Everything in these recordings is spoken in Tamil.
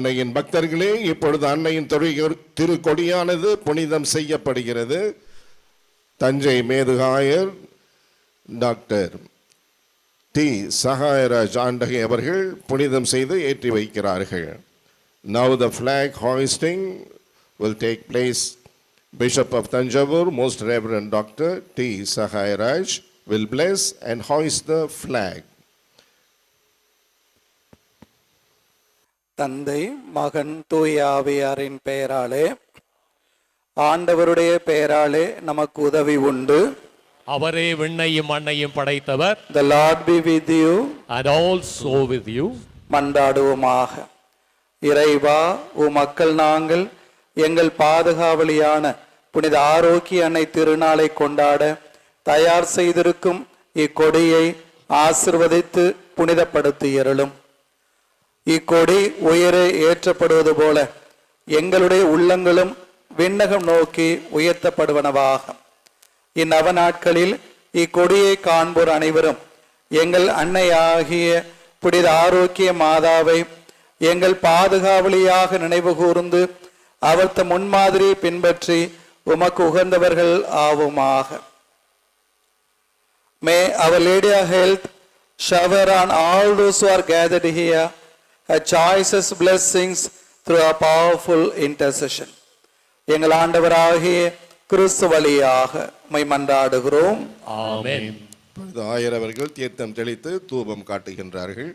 அன்னையின் பக்தர்களே, இப்பொழுது அன்னையின் திருக்கொடியானது புனிதம் செய்யப்படுகிறது. தஞ்சை மேதுகாயர் டாக்டர் டி சகாயராஜ் ஆண்டகை அவர்கள் புனிதம் செய்து ஏற்றி வைக்கிறார்கள். Now the flag hoisting will take place. Bishop of Tanjavur, Most Reverend Dr. T. Sahayaraj will bless and hoist the flag. தந்தை மகன் தூய ஆவியாரின் பெயராலே ஆண்டவருடைய பெயராலே நமக்கு உதவி உண்டு. அவரே விண்ணையும் மண்ணையும் படைத்தவர். The Lord be with you and also with you. மன்றாடுவோமாக. இறைவா, உமக்கள் நாங்கள் எங்கள் பாதுகாவலியான புனித ஆரோக்கிய அன்னை திருநாளை கொண்டாட தயார் செய்திருக்கும் இக்கொடியை ஆசிர்வதித்து புனிதப்படுத்தியருளும். இக்கொடி உயரே ஏற்றப்படுவது போல எங்களுடைய உள்ளங்களும் விண்ணகம் நோக்கி உயர்த்தப்படுவனவாக. இந்நவ நாட்களில் இக்கொடியை காண்போர் அனைவரும் எங்கள் அன்னையாகிய புனித ஆரோக்கிய மாதாவை எங்கள் பாதுகாவலியாக நினைவு கூர்ந்து அவர்த்த முன்மாதிரியை பின்பற்றி உமக்கு உகந்தவர்கள் ஆவோமாக. May Our Lady of Health shower on all those who are gathered here her choicest blessings through a powerful intercession. எங்கள் ஆண்டவராகிய கிறிஸ்து வழியாக உம்மை மன்றாடுகிறோம். ஆமென். ஆயர் அவர்கள் தீர்த்தம் தெளித்து தூபம் காட்டுகின்றார்கள்.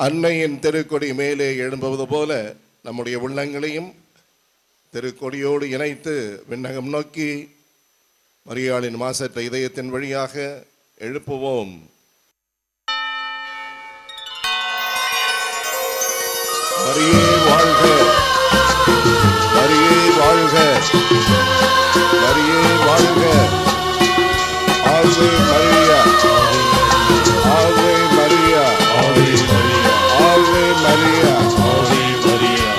அன்னையின் திருக்கொடி மேலே எழும்புவது போல நம்முடைய உள்ளங்களையும் திருக்கொடியோடு இணைத்து விண்ணகம் நோக்கி மரியாளின் மாசற்ற இதயத்தின் வழியாக எழுப்புவோம். மரியே வாழ்க, மரியே வாழ்க, மரியே வாழ்க. ஆவே மரியா, ஆவே மரியா, ஆவே மரியா, ஆவே மரியா.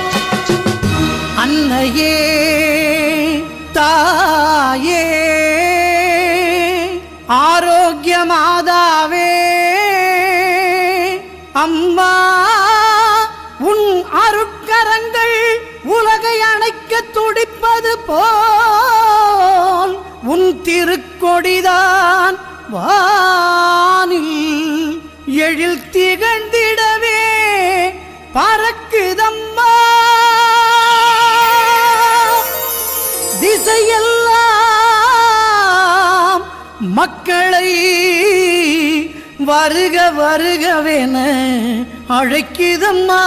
அன்னையே தாயே ஆரோக்கிய மாதாவே அம்மா, உன் அருட்கரங்கள் உலகை அணைக்க துடிப்பது போல் உன் திருக்கொடிதான் வானில் எழில் திகழ்ந்திடவே பறக்குதம்மா. திசையெல்லாம் மக்களை வருக வருகவென அழைக்குதம்மா.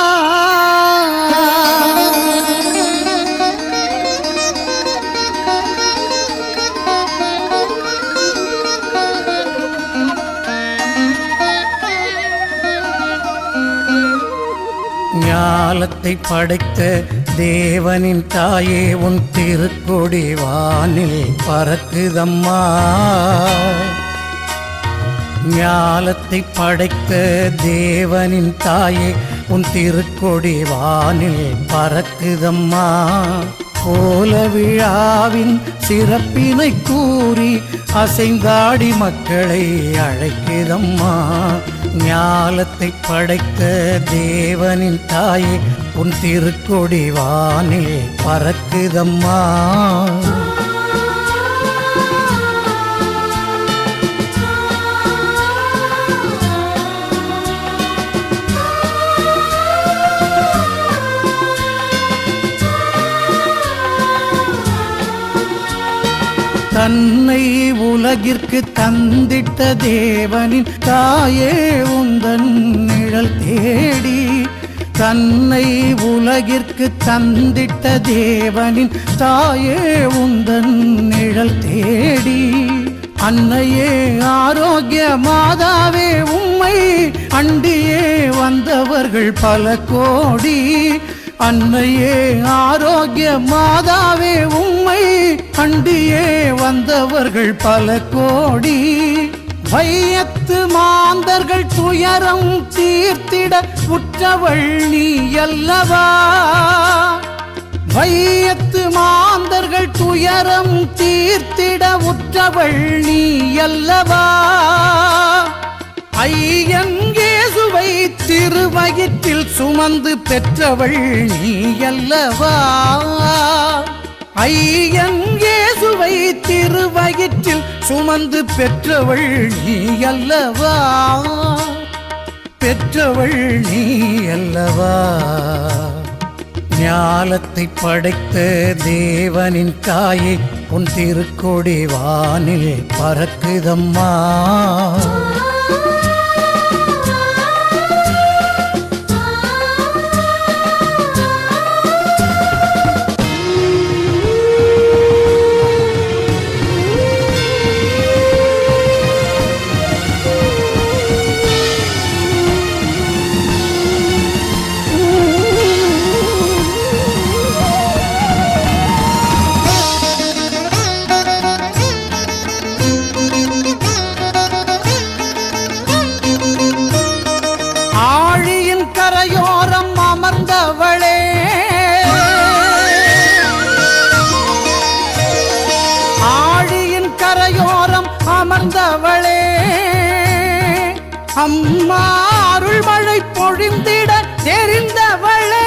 ஞாலத்தை படைத்த தேவனின் தாயே, உன் திருக்கொடி வானில் பறக்குதம்மா. ஞாலத்தை படைத்த தேவனின் தாயே, உன் திருக்கொடி வானில் பறக்குதம்மா. கோல விழாவின் சிறப்பினை கூறி அசைந்தாடி மக்களை அழைக்குதம்மா. ஞாலத்தை படைத்த தேவனின் தாயே, உன் திருக்கொடி வானில் பறக்குதம்மா. தன்னை உலகிற்கு தந்திட்ட தேவனின் தாயே, உந்தன் நிழல் தேடி. தன்னை உலகிற்கு தந்திட்ட தேவனின் தாயே, உந்தன் நிழல் தேடி. அன்னையே ஆரோக்கிய மாதாவே, உம்மை அண்டியே வந்தவர்கள் பல கோடி. அன்னையே ஆரோக்கிய மாதாவே, உம்மை அண்டியே வந்தவர்கள் பல கோடி. வையத்து மாந்தர்கள் துயரம் தீர்த்திட உற்றவள் நீ அல்லவா. வையத்து மாந்தர்கள் துயரம் தீர்த்திட உற்றவள் நீ அல்லவா. ஐயன் இயேசுவை திருவயிற்றில் சுமந்து பெற்றவள் நீ அல்லவா. ஐயன் இயேசுவை திருவயிற்றில் சுமந்து பெற்றவள் நீ அல்லவா. பெற்றவள் நீ அல்லவா. ஞாலத்தை படைத்த தேவனின் தாயே உன் திருக்கொடி வானில் பறக்குதம்மா. கரையோரம் அமர்ந்தவளே, ஆழியின் கரையோரம் அமர்ந்தவளே, அம்மா அருள் மழை பொழிந்திட தெரிந்தவளே,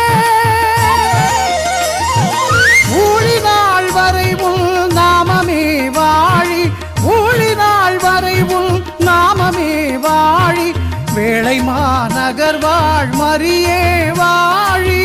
ஊழினாள் வரை உள் நாமமே வாழி, ஊழினாள் வரை உள் நாமமே வாழி, வேளை மாநகர் வாழ் மரியே வாழி.